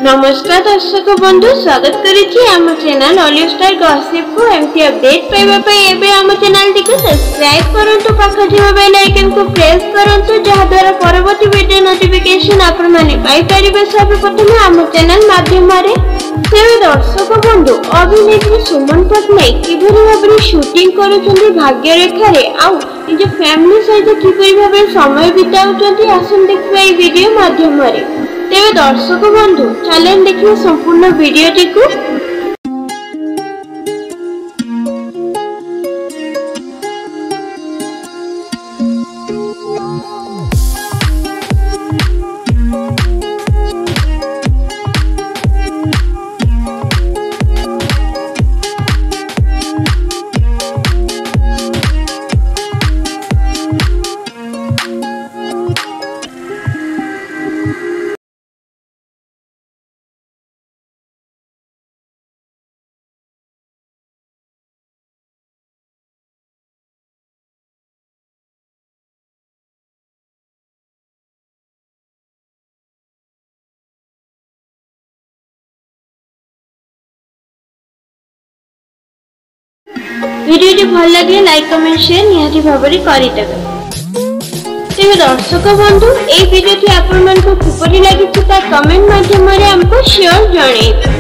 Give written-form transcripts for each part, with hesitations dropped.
नमस्कार दर्शक बंधु स्वागत करिछि आम चैनल ऑलिव स्टार गॉसिप को एमती अपडेट पाइबा पई एबे आम चैनल टिको सब्सक्राइब करंतु पाखा थिबा बेल आइकन को प्रेस करंतु जहा द्वारा परवर्ती वीडियो नोटिफिकेशन आपण माने पाई परिबे। सर्वप्रथम आम चैनल माध्यम रे तेरे दर्शक बंधु अभिनेत्री सुमन पटनायक किभली भाबरे शूटिंग करूछन्ती भाग्यरेखा रे आउ निज फैमिली सहित किभली भाबरे समय बिताउछन्ती आसन देखबा ए वीडियो माध्यम रे। तेरे दर्शक बंधु चलें देखिए संपूर्ण वीडियोटी को। वीडियो भल लगे लाइक कमेंट शेयर निहाती भाबरे करि देबे। तेबे दर्शक बंधु ए वीडियोटी आपण मन को किपरि लागि ता कमेंट माध्यम रे हमको शेयर जणाइबे।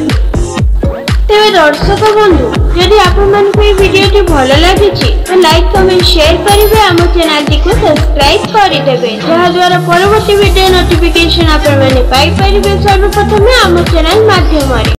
तेबे दर्शक बंधु यदि आपण मन को ए वीडियोटी भल लागि तो लाइक कमेंट शेयर करिवे, हम चैनल टी को सब्सक्राइब करि देबे जहा द्वारा परवर्ती वीडियो नोटिफिकेशन आपण माने पाई परिबे सर्वप्रथम हम चैनल माध्यम रे।